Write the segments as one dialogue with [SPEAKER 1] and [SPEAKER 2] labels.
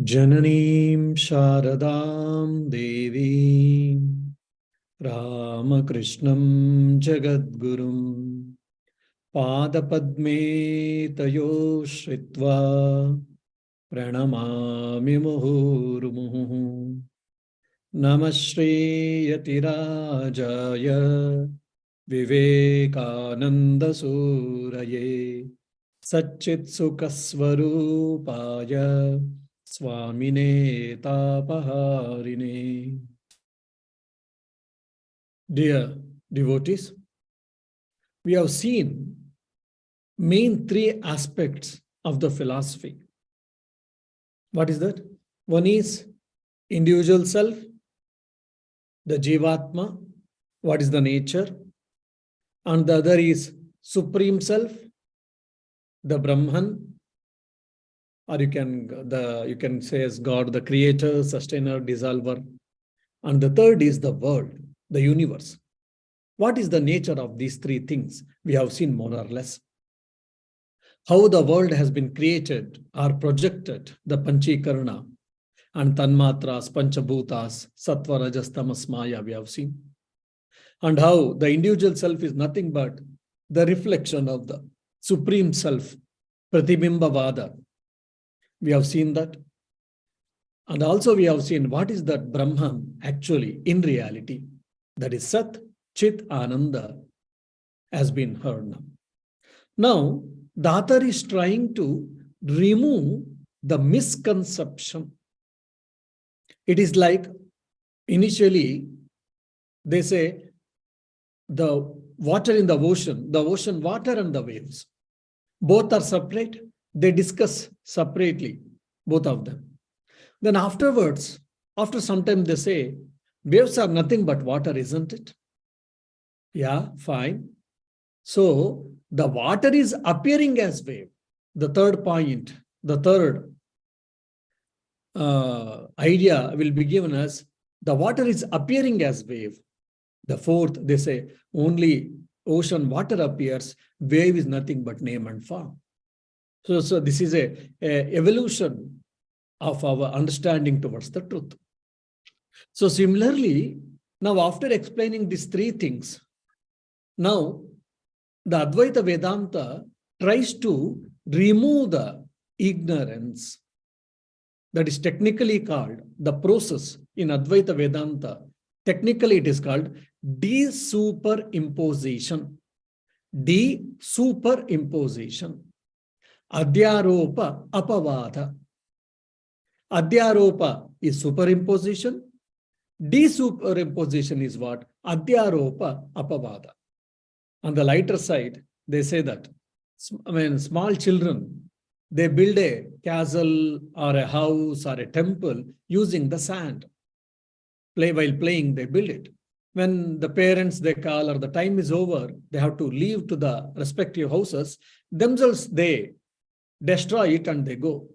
[SPEAKER 1] Jananim Sharadam Devim Ramakrishnam Jagadgurum Padapadme Tayo Shritva Pranamami Muhurmuhu Namashri Yatirajaya Vivekananda Suraye Satchit Sukaswarupaya Swamine Tapaharine. Dear devotees, we have seen main three aspects of the philosophy. What is that? One is individual self, the Jivatma, what is the nature, and the other is supreme self, the Brahman, or you can say as God, the creator, sustainer, dissolver. And the third is the world, the universe. What is the nature of these three things? We have seen more or less. How the world has been created or projected, the Panchikarana and Tanmatras, Panchabhutas, Sattva, Rajas, Tamas, Maya, we have seen. And how the individual self is nothing but the reflection of the supreme self, Pratibhimbavada. We have seen that. And also we have seen what is that Brahman actually in reality. That is Sat, Chit, Ananda has been heard now. Now, the author is trying to remove the misconception. It is like initially they say the water in the ocean water and the waves, both are separate. They discuss separately, both of them. Then afterwards, after some time they say, waves are nothing but water, isn't it? Yeah, fine. So the water is appearing as wave. The third point, the third idea will be given as the water is appearing as wave. The fourth, they say only ocean water appears, wave is nothing but name and form. So this is a evolution of our understanding towards the truth. So similarly, now after explaining these three things, now the Advaita Vedanta tries to remove the ignorance. That is technically called the process in Advaita Vedanta. Technically, it is called de-superimposition. De-superimposition. Adhyaropa apavada. Adhyaropa is superimposition. De-superimposition is what? Adhyaropa apavada. On the lighter side, they say that small children, they build a castle or a house or a temple using the sand. While playing, they build it. When the parents they call or the time is over, they have to leave to the respective houses. Themselves, they destroy it and they go.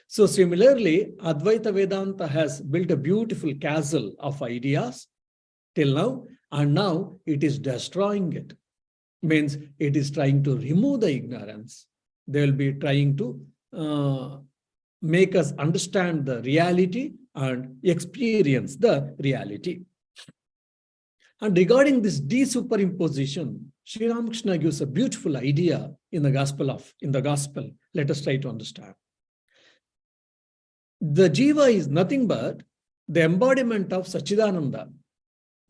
[SPEAKER 1] So similarly, Advaita Vedanta has built a beautiful castle of ideas till now, and now it is destroying it. Means it is trying to remove the ignorance. They will be trying to make us understand the reality and experience the reality. And regarding this de-superimposition, Sri Ramakrishna gives a beautiful idea in the gospel. Let us try to understand. The Jiva is nothing but the embodiment of Sachidananda.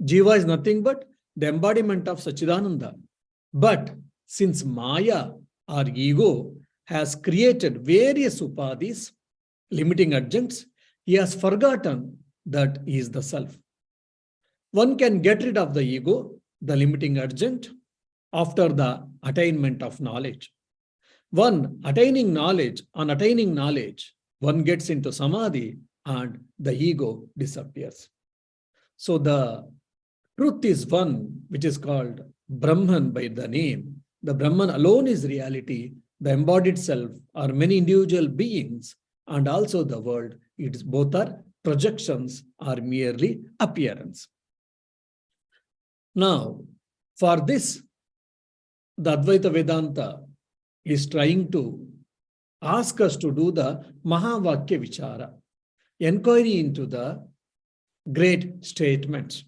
[SPEAKER 1] Jiva is nothing but the embodiment of Sachidananda. But since Maya or ego has created various upadhis, limiting adjuncts, he has forgotten that he is the self. One can get rid of the ego, the limiting adjunct, after the attainment of knowledge. On attaining knowledge, one gets into samadhi and the ego disappears. So the truth is one, which is called Brahman by the name. The Brahman alone is reality. The embodied self are many individual beings, and also the world. It is both are projections or merely appearance. Now, for this, the Advaita Vedanta is trying to ask us to do the Mahavakya Vichara, inquiry into the great statements.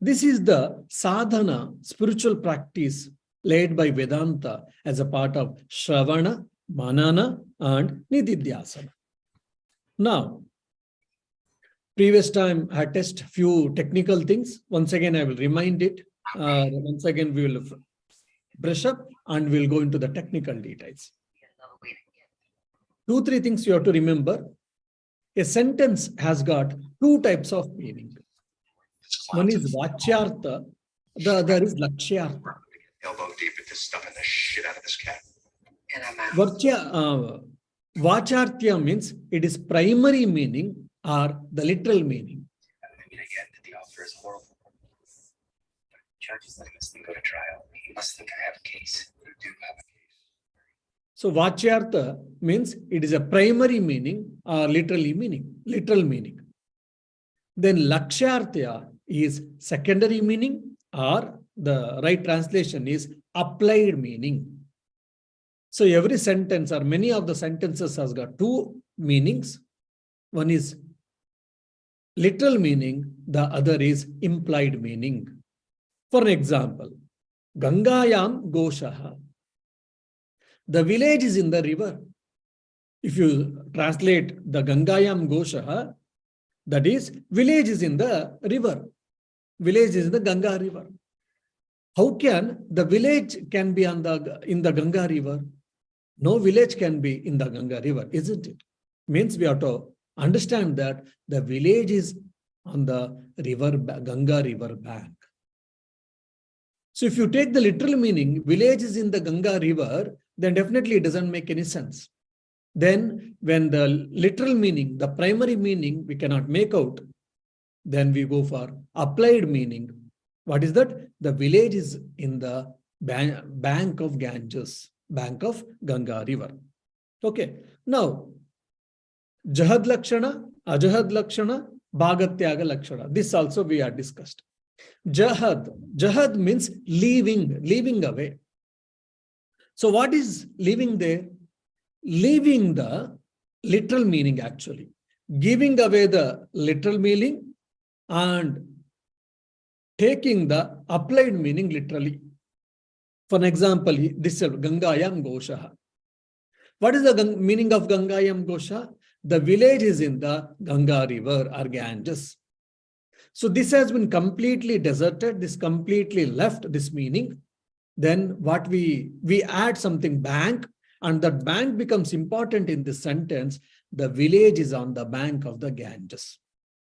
[SPEAKER 1] This is the sadhana, spiritual practice led by Vedanta as a part of Shravana, Manana, and Nididhyasana. Now, previous time I tested few technical things. Once again, I will remind it. Once again, we will brush up and we'll go into the technical details. 2-3 things you have to remember. A sentence has got 2 types of meaning. One is Vachyartha, the other is Lakshyartha.
[SPEAKER 2] Elbow deep into stuffing the shit out of this cat.
[SPEAKER 1] Vachartya means it is primary meaning or the literal meaning.
[SPEAKER 2] I mean, I get that the offer is horrible. But judge is letting this thing go to trial. He must think I have a case. You do have a case.
[SPEAKER 1] So Vachyartha means it is a primary meaning or literal meaning. Then Lakshyartha is secondary meaning, or the right translation is applied meaning. So every sentence or many of the sentences has got 2 meanings. One is literal meaning, the other is implied meaning. For an example, Gangayam Goshaha. The village is in the river. If you translate the Gangayam Goshaha, that is, village is in the river. Village is in the Ganga river. How can the village can be in the Ganga river? No village can be in the Ganga river, isn't it? Means we have to understand that the village is on the river, Ganga river bank. So if you take the literal meaning, village is in the Ganga river, then definitely it doesn't make any sense. Then when the literal meaning, the primary meaning we cannot make out, then we go for applied meaning. What is that? The village is in the bank of Ganges, bank of Ganga river. Okay. Now, Jahad Lakshana, Ajahad Lakshana, Bhagatyaga Lakshana. This also we are discussed. Jahad means leaving away. So what is leaving there? Leaving the literal meaning actually. Giving away the literal meaning and taking the applied meaning literally. For an example, this is Gangayam Gosha. What is the meaning of Gangayam Gosha? The village is in the Ganga river or Ganges. So this has been completely deserted, this completely left this meaning. Then what we add something bank, and that bank becomes important in this sentence. The village is on the bank of the Ganges.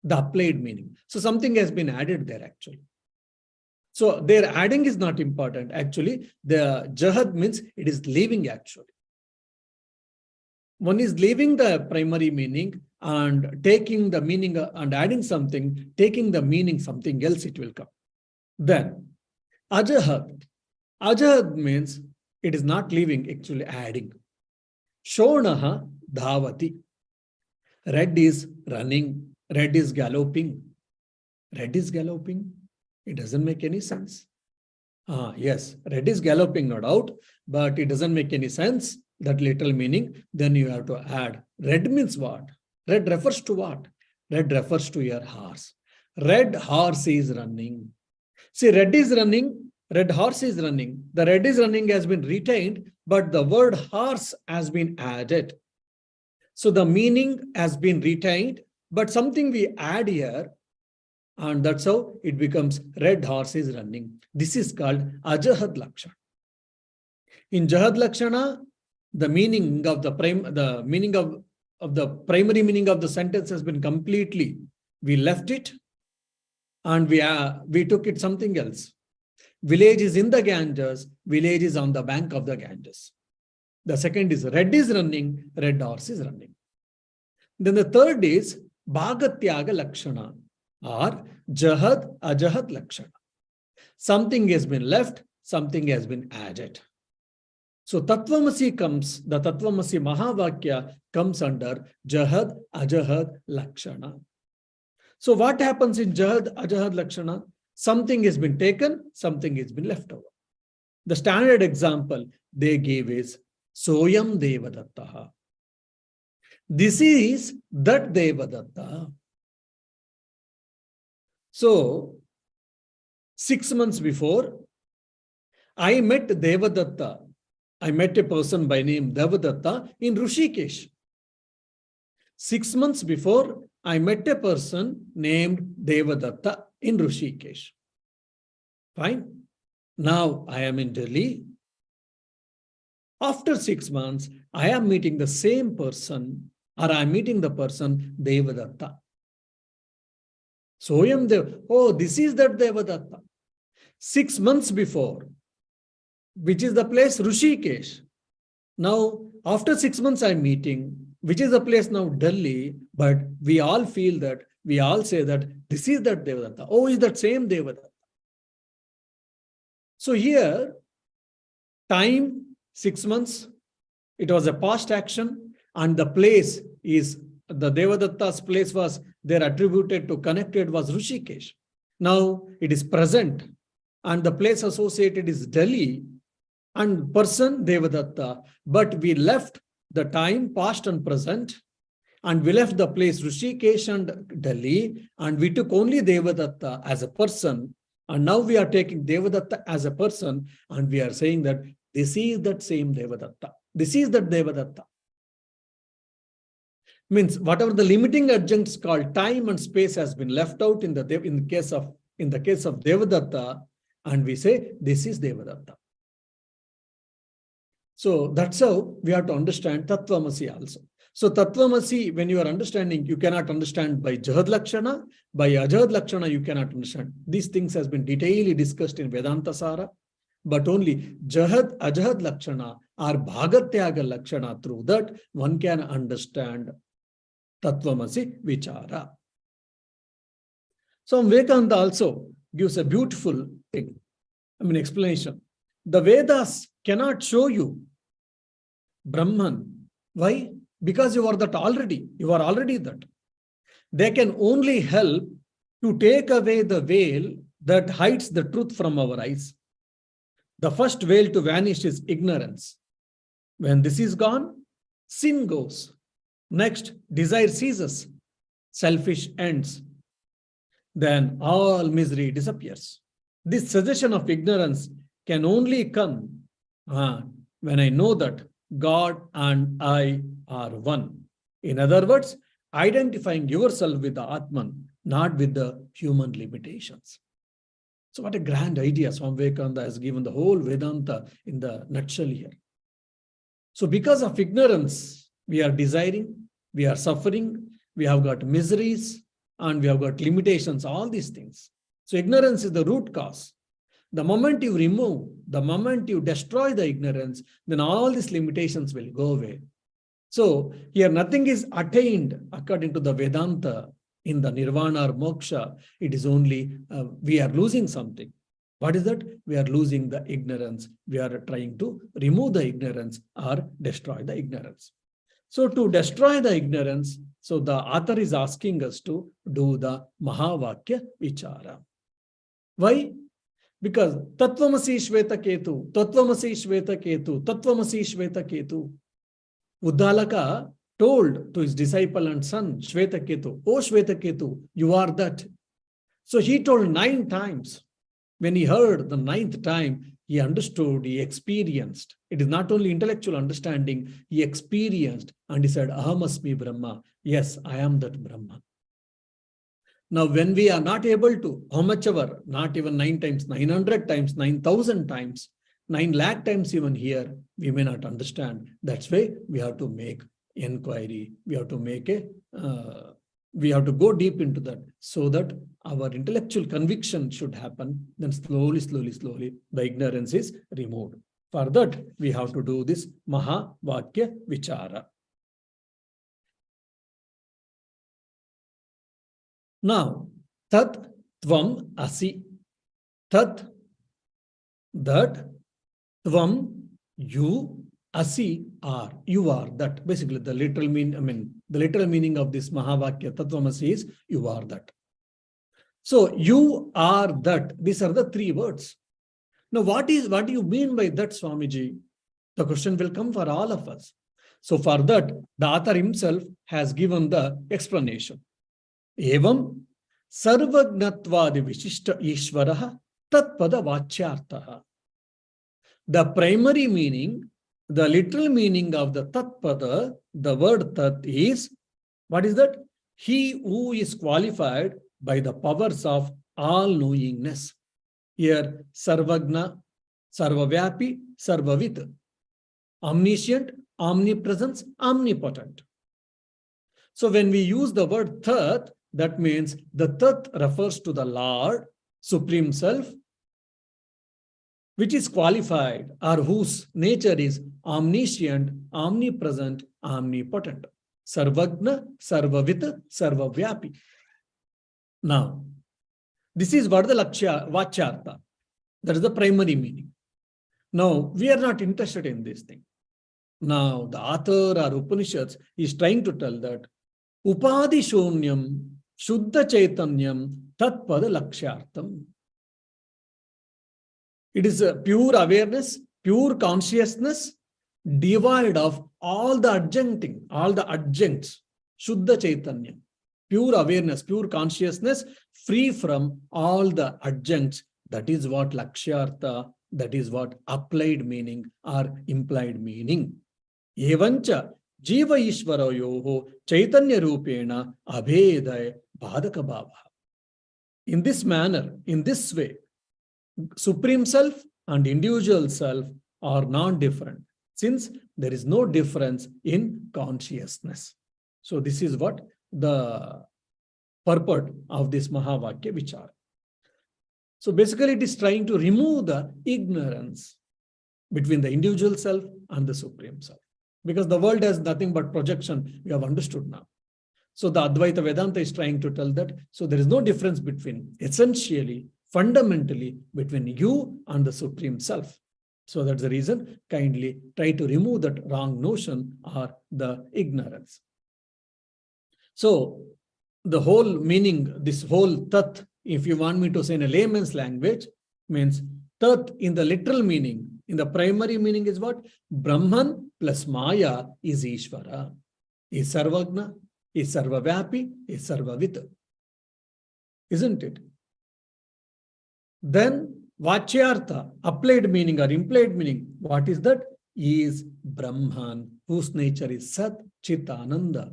[SPEAKER 1] The applied meaning. So something has been added there actually. So their adding is not important. Actually, the Jahad means it is leaving actually. One is leaving the primary meaning and taking the meaning and adding something, taking the meaning something else, it will come. Then Ajahad. Ajahad means it is not leaving, actually adding. Shonaha Dhavati. Red is running. Red is galloping. Red is galloping. It doesn't make any sense. Yes, red is galloping, no doubt, but it doesn't make any sense. That literal meaning, then you have to add. Red means what? Red refers to what? Red refers to your horse. Red horse is running. See, red is running, red horse is running. The red is running has been retained, but the word horse has been added. So the meaning has been retained, but something we add here, and that's how it becomes red horse is running. This is called Ajahad Lakshana. In Jahad Lakshana, the meaning of the primary meaning of the sentence has been completely, we left it and we took it something else. Village is in the Ganges, village is on the bank of the Ganges. The second is running, red horse is running. Then the third is Bhagatyaga Lakshana or Jahad Ajahad Lakshana. Something has been left, something has been added. So Tattvamasi comes, the Tattvamasi Mahavakya comes under Jahad Ajahad Lakshana. So what happens in Jahad Ajahad Lakshana? Something has been taken, something has been left over. The standard example they gave is Soyam Devadattaha. This is that Devadatta. So, 6 months before, I met Devadatta. I met a person by name Devadatta in Rishikesh. 6 months before, I met a person named Devadatta in Rishikesh. Fine. Now I am in Delhi. After 6 months, I am meeting the same person, or I am meeting the person Devadatta. Soyam Dev. Oh, this is that Devadatta. 6 months before, which is the place Rishikesh. Now, after 6 months, I'm meeting, which is the place now Delhi, but we all feel that, we all say that this is that Devadatta. Oh, is that same Devadatta. So here, time 6 months, it was a past action, and the place is, the Devadatta's place was there attributed to connected was Rishikesh. Now it is present, and the place associated is Delhi, and person Devadatta, but we left the time past and present, and we left the place Rishikesh and Delhi, and we took only Devadatta as a person, and now we are taking Devadatta as a person, and we are saying that this is that same Devadatta. This is that Devadatta. Means whatever the limiting adjuncts called time and space has been left out in the case of Devadatta, and we say this is Devadatta. So that's how we have to understand Tattvamasi also. So Tattvamasi, when you are understanding, you cannot understand by Jahad Lakshana, by Ajahad Lakshana, you cannot understand. These things has been detailedly discussed in Vedanta Sara, but only Jahad, Ajahad Lakshana or Bhagatyaga Lakshana, through that one can understand Tattvamasi Vichara. So Vivekananda also gives a beautiful thing, explanation. The Vedas cannot show you Brahman. Why? Because you are that already. You are already that. They can only help to take away the veil that hides the truth from our eyes. The first veil to vanish is ignorance. When this is gone, sin goes. Next, desire ceases. Selfish ends. Then all misery disappears. This suggestion of ignorance can only come when I know that God and I are one. In other words, identifying yourself with the Atman, not with the human limitations. So what a grand idea Swami Vivekananda has given the whole Vedanta in the nutshell here. So because of ignorance, we are desiring, we are suffering, we have got miseries, and we have got limitations, all these things. So ignorance is the root cause. The moment you remove, the moment you destroy the ignorance, then all these limitations will go away. So here nothing is attained according to the Vedanta in the nirvana or moksha. It is only, we are losing something. What is that? We are losing the ignorance. We are trying to remove the ignorance or destroy the ignorance. So to destroy the ignorance, so the author is asking us to do the Mahavakya Vichara. Why? Because Tattvamasi Shveta Ketu, Tattvamasi Shveta Ketu, Tattvamasi Shveta Ketu. Uddalaka told to his disciple and son, Shveta Ketu, oh Shveta Ketu, you are that. So he told 9 times. When he heard the 9th time, he understood, he experienced. It is not only intellectual understanding, he experienced, and he said, Ahamasmi Brahma. Yes, I am that Brahma. Now, when we are not able to, how much ever, not even 9 times, 900 times, 9,000 times, 9 lakh times even here, we may not understand. That's why we have to make inquiry. We have to make we have to go deep into that so that our intellectual conviction should happen. Then slowly, the ignorance is removed. For that, we have to do this Mahavakya Vichara. Now, Tat Tvam Asi. Tat, that, Tvam, you, Asi, are. You are that. Basically, the literal meaning of this Mahavakya Tattvamasi is you are that. So, you are that. These are the 3 words. Now, what do you mean by that, Swamiji? The question will come for all of us. So for that, the author himself has given the explanation. Evam sarvagnatvad vishishta ishvaraha tatpada vachyartaha. The primary meaning, the literal meaning of the tatpada, the word tat is, what is that? He who is qualified by the powers of all-knowingness. Here, sarvagna, sarvavyapi, sarvavit. Omniscient, omnipresence, omnipotent. So when we use the word tat, that means the tat refers to the Lord, Supreme Self, which is qualified or whose nature is omniscient, omnipresent, omnipotent. Sarvagna, sarvavit, sarvavyapi. Now, this is what the vachyartha. That is the primary meaning. Now, we are not interested in this thing. Now, the author or Upanishads is trying to tell that Upadi Shonyam, Shuddha Chaitanyam, Tatpada Lakshyartham. It is a pure awareness, pure consciousness, devoid of all the adjuncts, Shuddha Chaitanya. Pure awareness, pure consciousness, free from all the adjuncts. That is what Lakshyartha, that is what applied meaning or implied meaning. Evancha Jiva Ishvarayoho Chaitanya Rupena Abhedaya Bhadaka Bhava. In this manner, in this way, Supreme Self and individual self are non-different, since there is no difference in consciousness. So this is what the purport of this Mahavakya Vichara. So basically it is trying to remove the ignorance between the individual self and the Supreme Self. Because the world has nothing but projection, we have understood now. So the Advaita Vedanta is trying to tell that, so there is no difference between, essentially, fundamentally, between you and the Supreme Self. So that's the reason, kindly try to remove that wrong notion or the ignorance. So the whole meaning, this whole tat, if you want me to say in a layman's language, means tat in the literal meaning, in the primary meaning is what? Brahman plus Maya is Ishvara, is Sarvagna, is Sarvavyapi, is Sarvavit. Isn't it? Then Vachyartha, applied meaning or implied meaning, what is that? Is Brahman, whose nature is Sat Chit Ananda.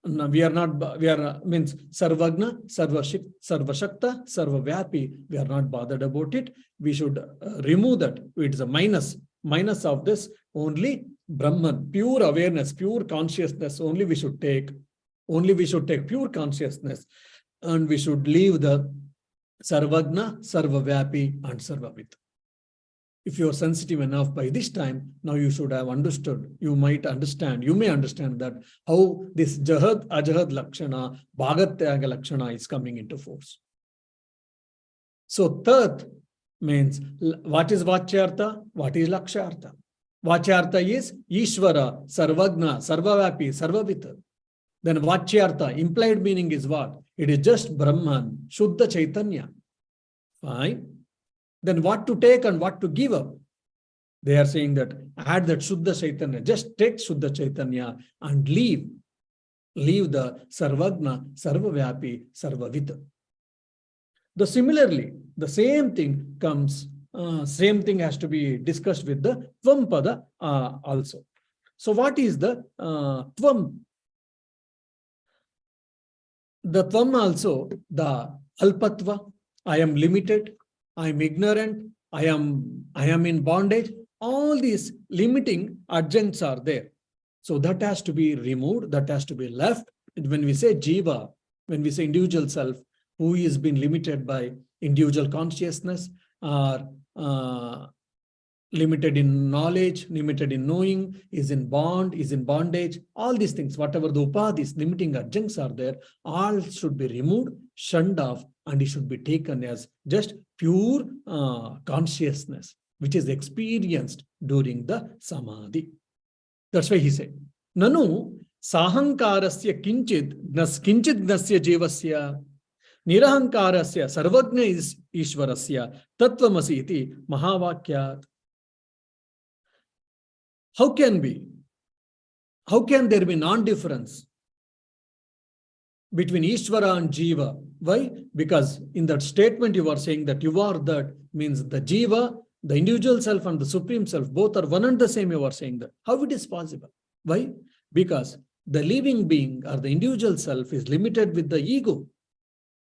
[SPEAKER 1] No, we are means Sarvagna, Sarvashakta, Sarvavyapi. We are not bothered about it. We should remove that. It is a minus of this. Only Brahman, pure awareness, pure consciousness. Only we should take pure consciousness, and we should leave the Sarvagna, Sarvavyapi, and Sarvavit. If you are sensitive enough by this time, now you should have understood, you may understand that how this Jahad, Ajahad Lakshana, Bhagatyaga Lakshana is coming into force. So Tat means, what is Vachyartha? What is Lakshyartha? Vachyartha is Ishvara, Sarvagna, Sarvavapi, Sarvavita. Then Vachyartha, implied meaning is what? It is just Brahman, Shuddha Chaitanya. Fine. Then what to take and what to give up? They are saying that add that Shuddha Chaitanya, just take Shuddha Chaitanya and leave the Sarvagna, Sarvavyapi, Sarvavita. Similarly, the same thing comes, same thing has to be discussed with the Tvam also. So what is the Tvam? The Tvam also, the Alpatva, I am limited, I am ignorant, I am in bondage. All these limiting adjuncts are there. So that has to be removed, that has to be left. When we say Jiva, when we say individual self, who is being limited by individual consciousness, or limited in knowledge, limited in knowing, is in bondage, all these things, whatever the upadhis, limiting adjuncts are there, all should be removed, shunned off, and it should be taken as just pure consciousness, which is experienced during the samadhi. That's why he said, Nanu sahankarasya kinchid gnasya jivasya nirahankarasya sarvagna is ishvarasya tattvamasi iti mahavakyat. How can there be non-difference between Ishvara and Jiva? Why? Because in that statement you are saying that you are that, means the Jiva, the individual self and the supreme self, both are one and the same, you are saying that. How it is possible? Why? Because the living being or the individual self is limited with the ego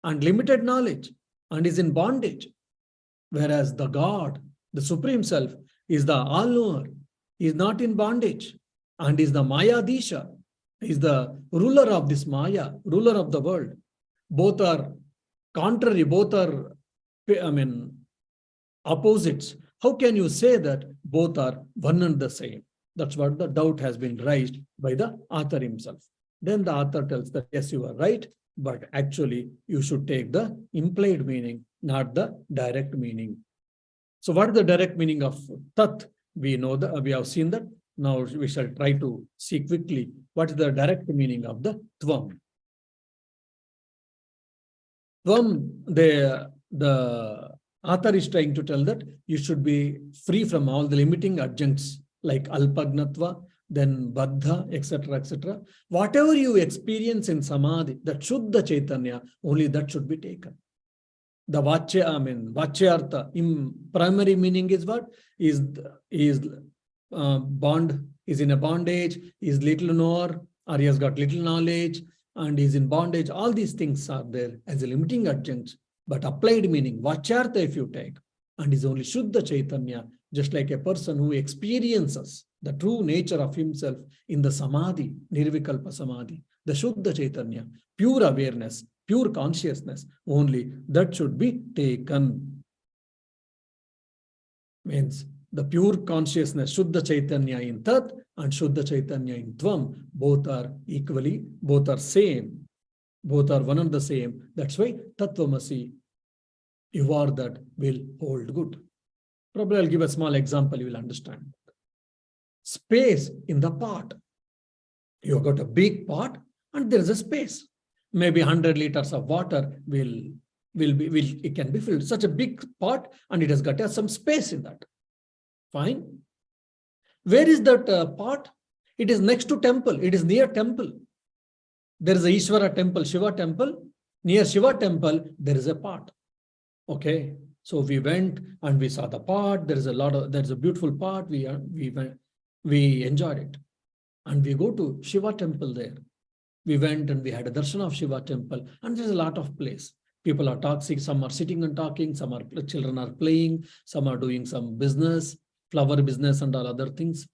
[SPEAKER 1] and limited knowledge and is in bondage. Whereas the God, the supreme self, is the all-knower, is not in bondage and is the Maya Disha, is the ruler of this Maya, ruler of the world. Both are contrary, both are, opposites. How can you say that both are one and the same? That's what the doubt has been raised by the author himself. Then the author tells that, yes, you are right, but actually you should take the implied meaning, not the direct meaning. So what is the direct meaning of Tat? We know that, we have seen that. Now we shall try to see quickly what is the direct meaning of the Tvam. Tvam, the author is trying to tell that you should be free from all the limiting adjuncts like Alpagnatva, then Baddha, etc., etc. Whatever you experience in Samadhi, that Shuddha Chaitanya, only that should be taken. The Vachyartha, in primary meaning is what? Is bond, is in a bondage, is little knower, or he has got little knowledge, and is in bondage. All these things are there as a limiting adjunct, but applied meaning, Vachyartha if you take, and is only Shuddha Chaitanya, just like a person who experiences the true nature of himself in the Samadhi, Nirvikalpa Samadhi, the Shuddha Chaitanya, pure awareness, pure consciousness, only that should be taken. Means the pure consciousness, Shuddha Chaitanya in Tat and Shuddha Chaitanya in Tvam, both are equally, both are same, both are one and the same. That's why Tattvamasi, you are that, will hold good. Probably I'll give a small example, you will understand. Space in the pot. You've got a big pot and there is a space. Maybe 100 liters of water it can be filled. Such a big pot and it has got some space in that. Fine. Where is that pot? It is next to temple. It is near temple. There is a Ishvara temple, Shiva temple. Near Shiva temple, there is a pot. Okay. So we went and we saw the pot. There's a beautiful pot. We enjoyed it. And we go to Shiva temple there. We went and we had a darshan of Shiva temple, and there's a lot of place. People are talking, some are sitting and talking, children are playing, some are doing some business, flower business and all other things,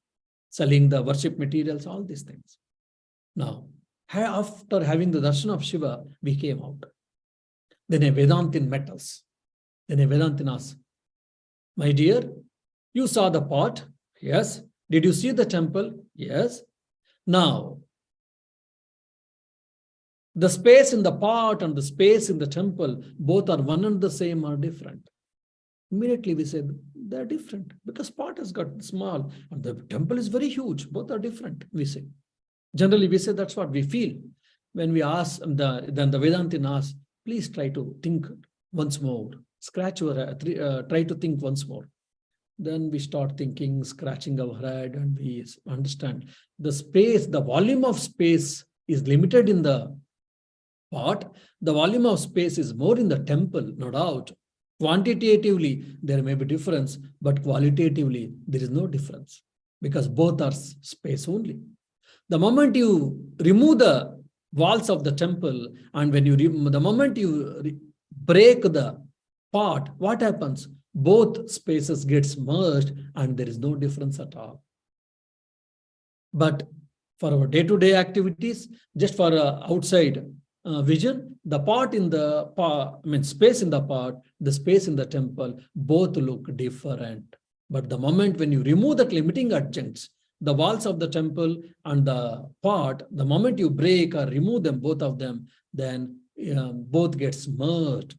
[SPEAKER 1] selling the worship materials, all these things. Now, after having the darshan of Shiva, we came out. Then a Vedantin met us. Then a Vedantin asked, my dear, you saw the pot? Yes. Did you see the temple? Yes. Now, the space in the pot and the space in the temple, both are one and the same or different. Immediately we said, they're different because pot has got small and the temple is very huge. Both are different, we say. Generally, we say that's what we feel. When we ask, then the Vedantin asks, please try to think once more. Try to think once more. Then we start thinking, scratching our head, and we understand the space, the volume of space is limited in the pot. The volume of space is more in the temple, no doubt. Quantitatively, there may be difference, but qualitatively, there is no difference because both are space only. The moment you remove the walls of the temple and the moment you break the pot, what happens? Both spaces gets merged and there is no difference at all. But for our day-to-day activities, just for outside vision, the pot in the pot, space in the pot, the space in the temple, both look different. But the moment when you remove that limiting adjuncts, the walls of the temple and the pot, the moment you break or remove them, both of them, then both gets merged.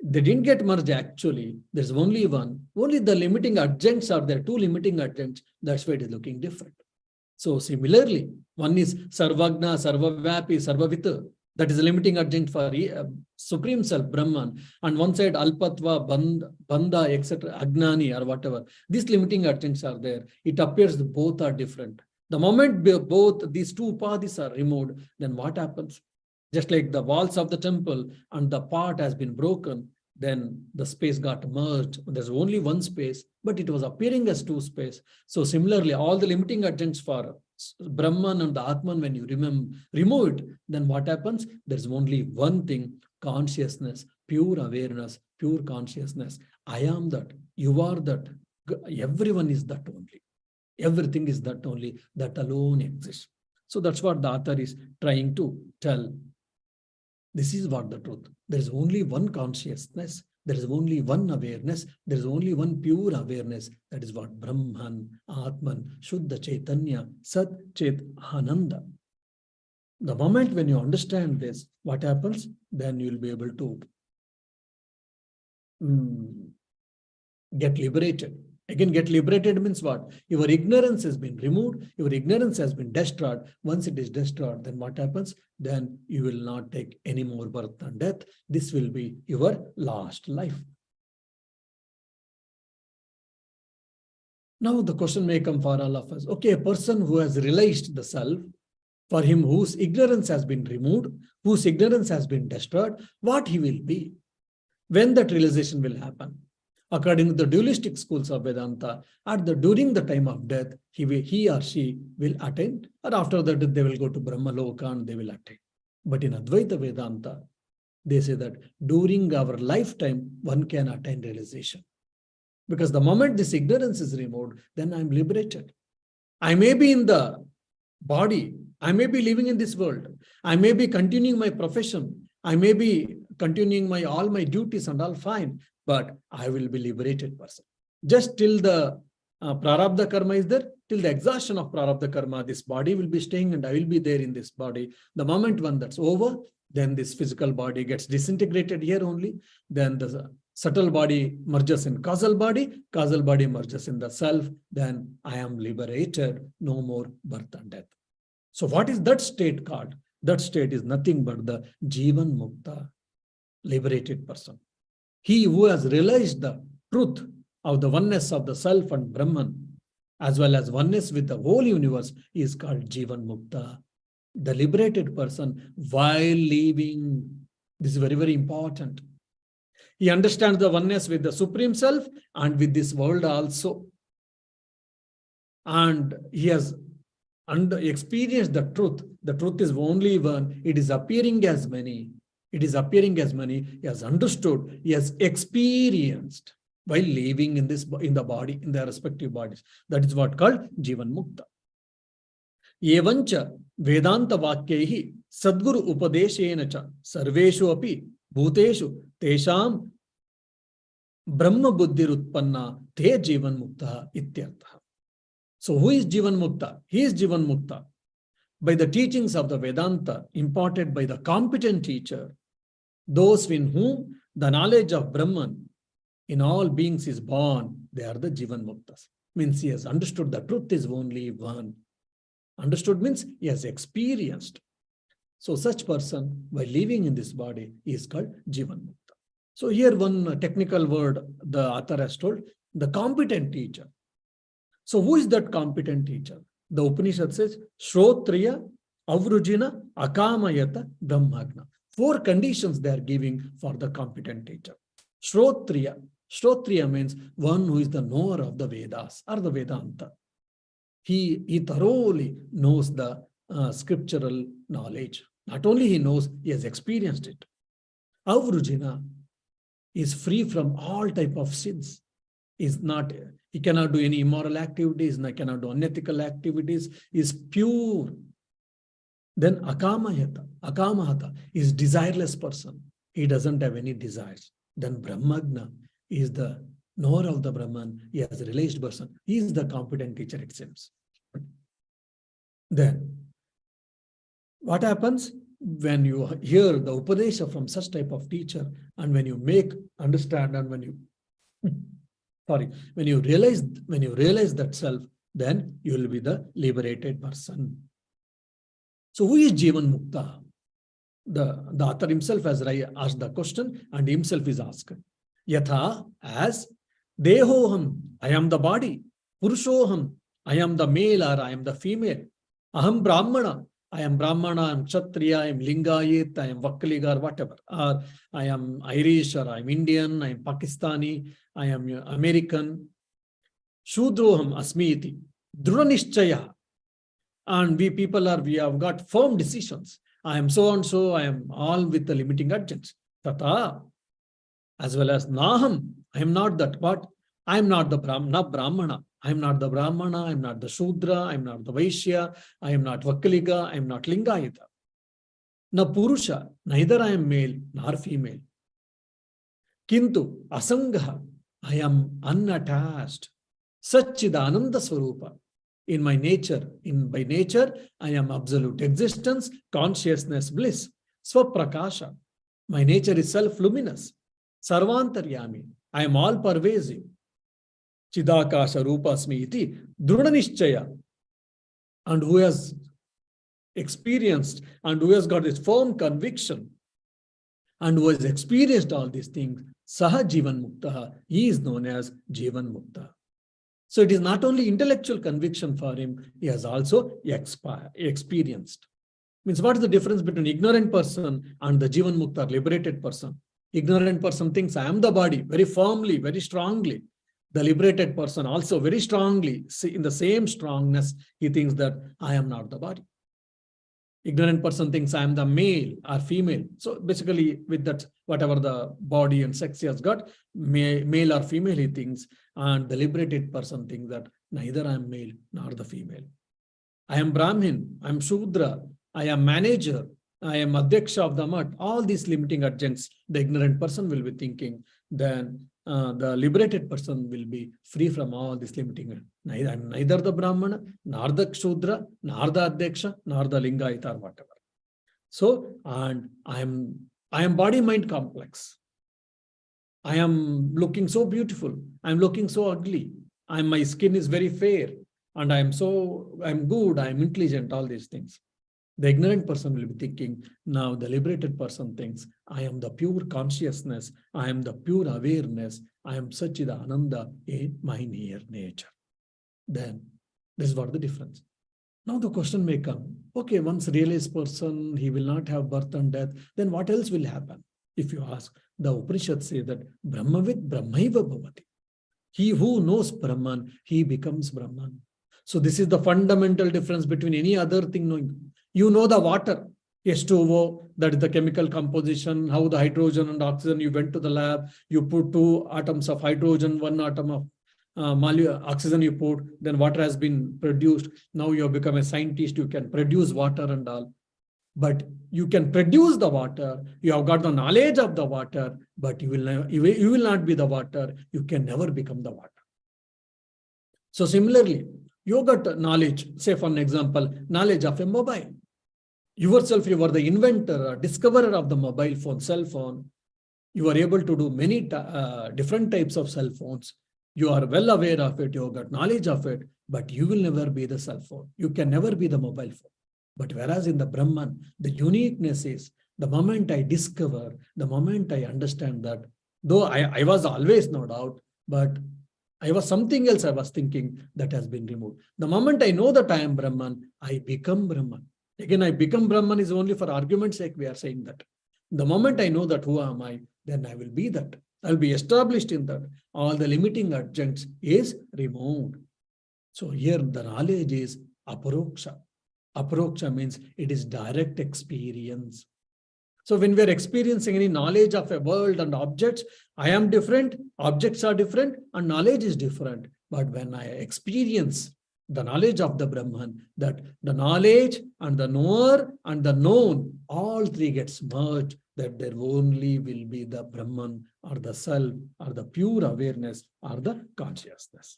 [SPEAKER 1] They didn't get merged actually. There's only one. Only the limiting adjuncts are there, two limiting adjuncts. That's why it is looking different. So similarly, one is Sarvagna, Sarvavyapi, Sarvavita. That is a limiting adjunct for Supreme Self, Brahman. And one side, Alpatva, Bandha, etc., Agnani or whatever. These limiting adjuncts are there. It appears both are different. The moment both these two upadhis are removed, then what happens? Just like the walls of the temple and the part has been broken, then the space got merged. There's only one space, but it was appearing as two space. So similarly, all the limiting adjuncts for Brahman and the Atman, when you remove it, then what happens? There's only one thing, consciousness, pure awareness, pure consciousness. I am that, you are that, everyone is that only. Everything is that only, that alone exists. So that's what the author is trying to tell. This is what the truth. There is only one consciousness. There is only one awareness. There is only one pure awareness. That is what Brahman, Atman, Shuddha Chaitanya, Sat Chit Ananda. The moment when you understand this, what happens? Then you will be able to get liberated. Again, get liberated means what? Your ignorance has been removed. Your ignorance has been destroyed. Once it is destroyed, then what happens? Then you will not take any more birth and death. This will be your last life. Now the question may come for all of us. Okay, a person who has realized the self, for him whose ignorance has been removed, whose ignorance has been destroyed, what he will be? When that realization will happen? According to the dualistic schools of Vedanta, during the time of death, he or she will attain, or after that they will go to Brahmaloka and they will attain. But in Advaita Vedanta, they say that during our lifetime, one can attain realization. Because the moment this ignorance is removed, then I'm liberated. I may be in the body, I may be living in this world, I may be continuing my profession, I may be continuing all my duties and all fine, but I will be liberated person. Just till the prarabdha karma is there, till the exhaustion of prarabdha karma, this body will be staying and I will be there in this body. The moment when that's over, then this physical body gets disintegrated here only. Then the subtle body merges in causal body merges in the self. Then I am liberated, no more birth and death. So what is that state called? That state is nothing but the Jivan Mukta, liberated person. He who has realized the truth of the oneness of the self and Brahman, as well as oneness with the whole universe, is called Jivan Mukta. The liberated person while living. This is very, very important. He understands the oneness with the Supreme Self and with this world also. And he has experienced the truth. The truth is only one. It is appearing as many. It is appearing as many. He has understood. He has experienced while living in the body, in their respective bodies. That is what called Jivan Mukta. Evancha Vedanta Vakyaihi Sadguru Upadeshena cha Sarveshu api Bhuteshu Tesham Brahma Buddhir Utpanna Te Jivan Mukta Ityartha. So who is Jivan Mukta? He is Jivan Mukta by the teachings of the Vedanta imparted by the competent teacher, those in whom the knowledge of Brahman in all beings is born, they are the Jivan Muktas. Means he has understood the truth is only one. Understood means he has experienced. So such person, while living in this body, is called Jivan Mukta. So here one technical word the author has told, the competent teacher. So who is that competent teacher? The Upanishad says, Shrotriya, Avrujina, Akamayata, Brahmagna. 4 conditions they are giving for the competent teacher. Shrotriya. Shrotriya means one who is the knower of the Vedas or the Vedanta. He thoroughly knows the scriptural knowledge. Not only he knows, he has experienced it. Avrujina is free from all type of sins. He cannot do any immoral activities, he cannot do unethical activities, is pure. Then Akamahata is desireless person. He doesn't have any desires. Then Brahmagna is the knower of the Brahman. He has a realized person. He is the competent teacher, it seems. Then what happens when you hear the Upadesha from such type of teacher, and when you understand, and when you realize that self, then you will be the liberated person. So who is Jivan Mukta? the author himself has asked the question and himself is asked. Yatha, as Dehoham, I am the body. Purushoham, I am the male or I am the female. Aham Brahmana, I am Brahmana, I am Kshatriya, I am Lingayit, I am Vakkaliga or whatever. Or I am Irish or I am Indian, I am Pakistani, I am American. Shudroham Asmiti. Dhruvanishchaya. And we have got firm decisions. I am so and so, I am all with the limiting adjuncts. Tata, as well as Naham, I am not that, but I am not the Brahmana. I am not the Brahmana, I am not the Shudra, I am not the Vaishya, I am not Vakkaliga, I am not Lingayita. Na Purusha, neither I am male nor female. Kintu Asangha, I am unattached. Satchidananda Swarupa. In my nature, by nature, I am absolute existence, consciousness, bliss. Swaprakasha. My nature is self-luminous. Sarvantaryami. I am all pervasive. Chidakasha Rupasmi iti Dhruvanishchaya. And who has experienced and who has got this firm conviction and who has experienced all these things, Saha Jivan Mukta, he is known as Jivan Mukta. So it is not only intellectual conviction for him, he has also experienced. Means what is the difference between ignorant person and the Jivan Mukta, liberated person? Ignorant person thinks I am the body very firmly, very strongly. The liberated person also very strongly, in the same strongness, he thinks that I am not the body. Ignorant person thinks I am the male or female. So basically with that, whatever the body and sex he has got, male or female he thinks, and the liberated person thinks that neither I am male nor the female. I am Brahmin, I am Shudra, I am manager, I am Adhyaksha of the Mat. All these limiting adjuncts, the ignorant person will be thinking, then the liberated person will be free from all this limiting. I am neither the Brahmana, nor the Shudra, nor the Adhyaksha, nor the Lingayita or whatever. So, and I am body-mind complex. I am looking so beautiful. I am looking so ugly. My skin is very fair. And I am good, I am intelligent, all these things. The ignorant person will be thinking, now the liberated person thinks, I am the pure consciousness, I am the pure awareness, I am Satchida Ananda in my near nature. Then, this is what the difference. Now the question may come, okay, once realized person, he will not have birth and death, then what else will happen? If you ask, the Upanishad says that Brahmavid Brahmaiva Bhavati. He who knows Brahman, he becomes Brahman. So this is the fundamental difference between any other thing knowing. You know the water, H2O, that is the chemical composition, how the hydrogen and oxygen, you went to the lab, you put 2 atoms of hydrogen, 1 atom of oxygen you put, then water has been produced. Now you have become a scientist, you can produce water and all. But you can produce the water, you have got the knowledge of the water, but you will not be the water, you can never become the water. So similarly, you got knowledge, say for an example, knowledge of a mobile. Yourself, you are the inventor or discoverer of the mobile phone, cell phone. You are able to do many different types of cell phones. You are well aware of it, you have got knowledge of it, but you will never be the cell phone. You can never be the mobile phone. But whereas in the Brahman, the uniqueness is the moment I discover, the moment I understand that, though I was always no doubt, but I was something else I was thinking that has been removed. The moment I know that I am Brahman, I become Brahman. Again, I become Brahman is only for argument's sake we are saying that. The moment I know that who am I, then I will be that. I will be established in that. All the limiting adjuncts is removed. So here the knowledge is aparoksha. Aparoksha means it is direct experience. So when we are experiencing any knowledge of a world and objects, I am different, objects are different, and knowledge is different. But when I experience the knowledge of the Brahman, that the knowledge and the knower and the known, all three gets merged, that there only will be the Brahman or the self or the pure awareness or the consciousness.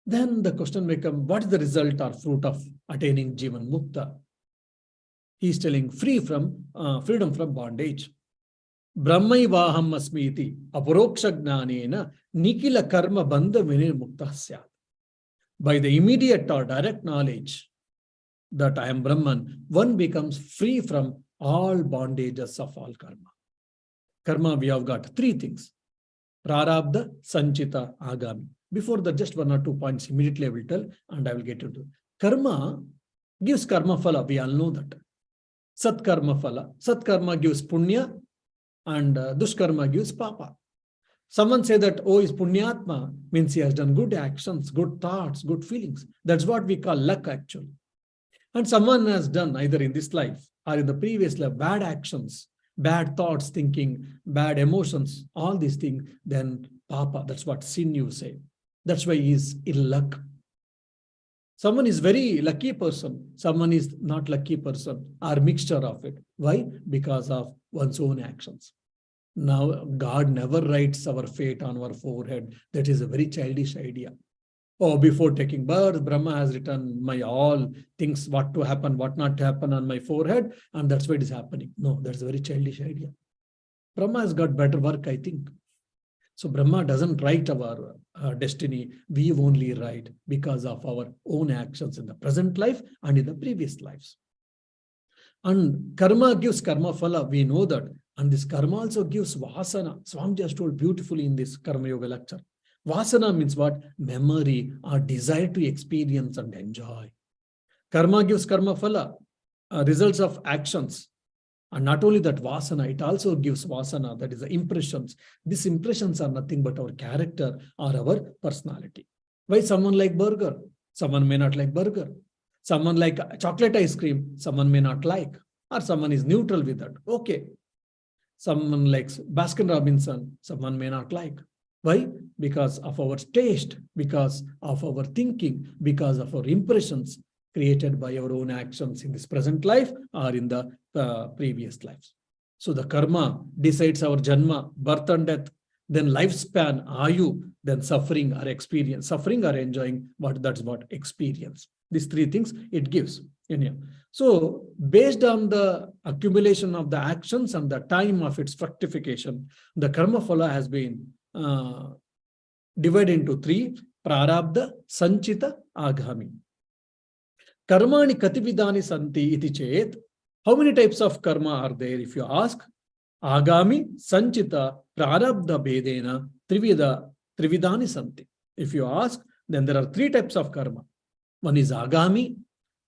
[SPEAKER 1] Then the question may come, what is the result or fruit of attaining Jivan Mukta? He is telling freedom from bondage. Brahmaivaham asmiti aparoksha jnanena nikila karma bandha vinir mukta syat. By the immediate or direct knowledge that I am Brahman, one becomes free from all bondages of all karma. Karma, we have got three things: Prarabdha, Sanchita, Agami. Before that, just 1 or 2 points immediately I will tell, and I will get into it. Karma gives karma phala. We all know that. Sat karma phala. Sat karma gives punya, and dushkarma gives papa. Someone say that, oh, is punyatma, means he has done good actions, good thoughts, good feelings. That's what we call luck, actually. And someone has done, either in this life or in the previous life, bad actions, bad thoughts, thinking, bad emotions, all these things, then papa, that's what sin you say. That's why he is in luck. Someone is very lucky person, someone is not lucky person, or mixture of it. Why? Because of one's own actions. Now, God never writes our fate on our forehead. That is a very childish idea. Oh, before taking birth, Brahma has written my all things, what to happen, what not to happen on my forehead, and that's why it is happening. No, that's a very childish idea. Brahma has got better work, I think. So Brahma doesn't write our destiny. We only write because of our own actions in the present life and in the previous lives. And karma gives karma phala. We know that. And this karma also gives vasana. Swamiji has told beautifully in this Karma Yoga lecture. Vasana means what? Memory or desire to experience and enjoy. Karma gives karma phala, results of actions. And not only that, vasana, it also gives vasana, that is the impressions. These impressions are nothing but our character or our personality. Why someone like burger? Someone may not like burger. Someone like chocolate ice cream, someone may not like. Or someone is neutral with that. Okay. Someone likes Baskin Robinson, someone may not like. Why? Because of our taste, because of our thinking, because of our impressions created by our own actions in this present life or in the previous lives. So the karma decides our janma, birth and death, then lifespan, ayu, then suffering or experience, suffering or enjoying, that's what experience. These three things it gives. So based on the accumulation of the actions and the time of its fructification, the karma phala has been divided into three: prarabdha, sanchita, agami. Karmani katividani santi iti chet. How many types of karma are there? If you ask, agami, sanchita, prarabdha bedena, trividani santi. If you ask, then there are three types of karma. One is agami,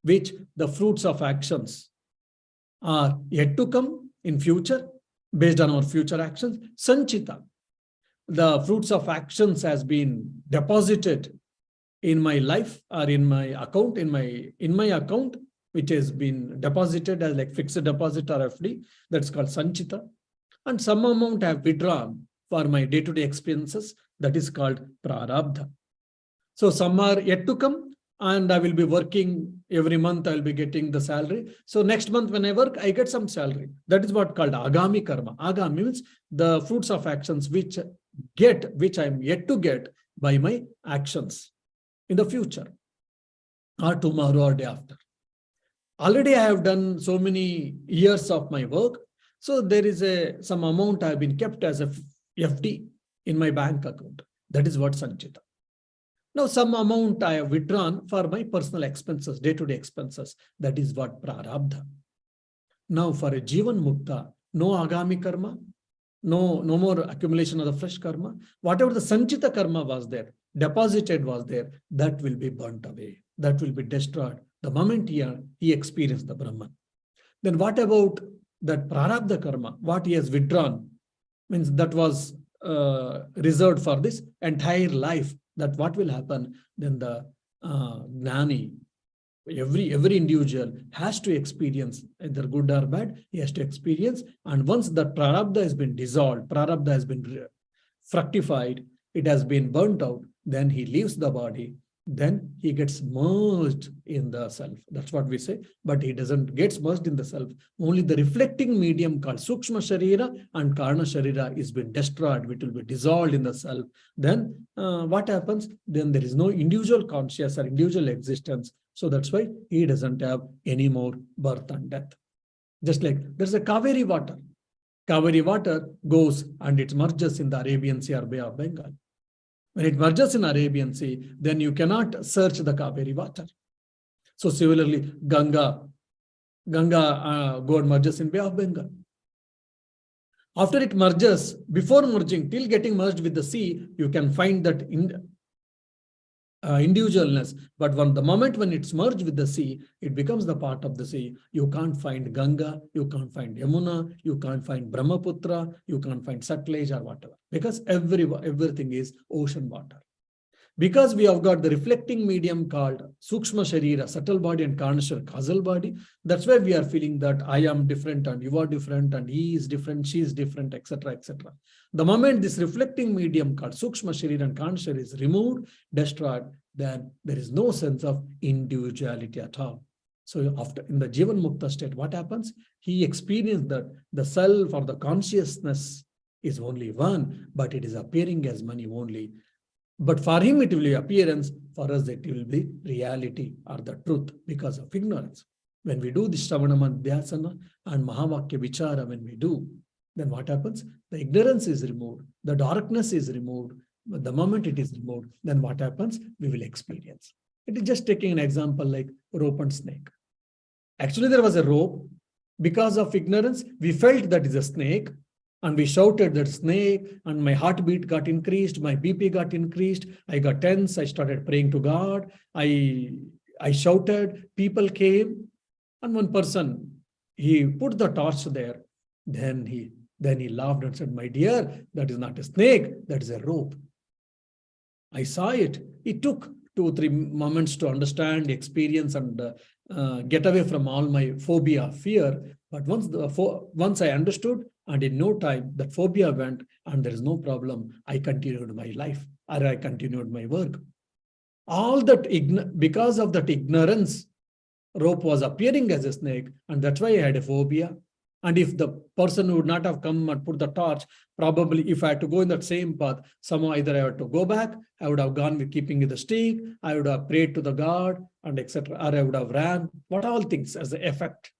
[SPEAKER 1] which the fruits of actions are yet to come in future, based on our future actions. Sanchita, the fruits of actions has been deposited in my life or in my account, in my account, which has been deposited as like fixed deposit or FD. That's called sanchita. And some amount I have withdrawn for my day-to-day expenses. That is called prarabdha. So some are yet to come, and I will be working every month. I will be getting the salary. So next month when I work, I get some salary. That is what called agami karma. Agami means the fruits of actions which I am yet to get by my actions in the future or tomorrow or day after. Already I have done so many years of my work. So there is some amount I have been kept as a FD in my bank account. That is what sanchita. Now, some amount I have withdrawn for my personal expenses, day-to-day expenses. That is what prarabdha. Now, for a Jivan Mukta, no agami karma, no more accumulation of the fresh karma. Whatever the sanchita karma was there, deposited was there, that will be burnt away. That will be destroyed the moment he experienced the Brahman. Then what about that prarabdha karma? What he has withdrawn, means that was reserved for this entire life. That what will happen, then the gnani, every individual has to experience, either good or bad, he has to experience. And once the prarabdha has been dissolved, prarabdha has been fructified, it has been burnt out, then he leaves the body, then he gets merged in the self. That's what we say. But he doesn't get merged in the self. Only the reflecting medium called Sukshma Sharira and Karna Sharira is been destroyed, which will be dissolved in the self. Then what happens? Then there is no individual conscious or individual existence. So that's why he doesn't have any more birth and death. Just like there's a Kaveri water. Kaveri water goes and it merges in the Arabian Sea or Bay of Bengal. When it merges in Arabian Sea, then you cannot search the Kaveri water. So similarly, Ganga God merges in Bay of Bengal. After it merges, before merging, till getting merged with the sea, you can find that individualness. But the moment when it's merged with the sea, it becomes the part of the sea. You can't find Ganga, you can't find Yamuna, you can't find Brahmaputra, you can't find Sutlej or whatever, because everything is ocean water. Because we have got the reflecting medium called Sukshma Sharira, subtle body, and Karnashar, causal body, that's why we are feeling that I am different and you are different and he is different, she is different, etc., etc. The moment this reflecting medium called Sukshma Sharira and Karnashar is removed, destroyed, then there is no sense of individuality at all. So after in the Jivan Mukta state, what happens? He experienced that the self or the consciousness is only one, but it is appearing as many only. But for him, it will be appearance. For us, it will be reality or the truth because of ignorance. When we do the Shravana Madhyasana and Mahavakya Vichara, when we do, then what happens? The ignorance is removed. The darkness is removed. But the moment it is removed, then what happens? We will experience. It is just taking an example like rope and snake. Actually, there was a rope. Because of ignorance, we felt that is a snake. And we shouted that snake, and my heartbeat got increased, my BP got increased, I got tense, I started praying to God, I shouted, people came, and one person, he put the torch there, then he laughed and said, my dear, that is not a snake, that is a rope. I saw it. It took 2-3 moments to understand, experience, and get away from all my phobia, fear. But once I understood, and in no time, that phobia went, and there is no problem. I continued my life, or I continued my work. All that because of that ignorance, rope was appearing as a snake, and that's why I had a phobia. And if the person would not have come and put the torch, probably if I had to go in that same path, somehow either I had to go back, I would have gone with keeping the stick, I would have prayed to the God, and etc., or I would have ran, what all things as the effect.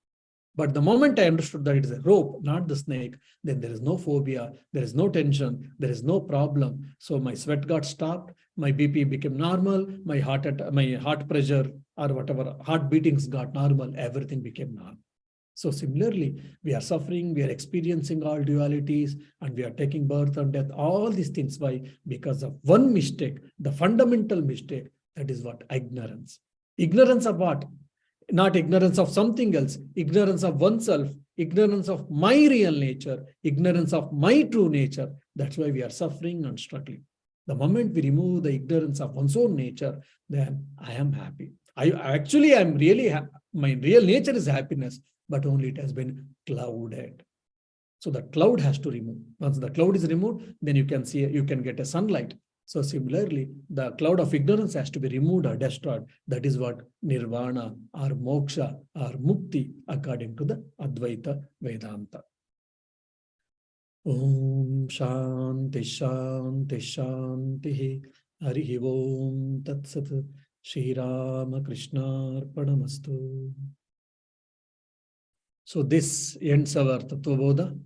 [SPEAKER 1] But the moment I understood that it is a rope, not the snake, then there is no phobia, there is no tension, there is no problem. So my sweat got stopped, my BP became normal, my heart pressure or whatever, heart beatings got normal, everything became normal. So similarly, we are suffering, we are experiencing all dualities, and we are taking birth and death, all these things. Why? Because of one mistake, the fundamental mistake, that is what? Ignorance. Ignorance of what? Not ignorance of something else, ignorance of oneself, ignorance of my real nature, ignorance of my true nature. That's why we are suffering and struggling. The moment we remove the ignorance of one's own nature, then I am happy. I'm really my real nature is happiness, but only it has been clouded. So the cloud has to remove. Once the cloud is removed, then you can get a sunlight. So similarly, the cloud of ignorance has to be removed or destroyed. That is what nirvana or moksha or mukti according to the Advaita Vedanta. Om Shanti Shanti Shanti Harihi Om Tat Sat Shri Rama Krishna Arpanamastu. So this ends our Tattvabodha.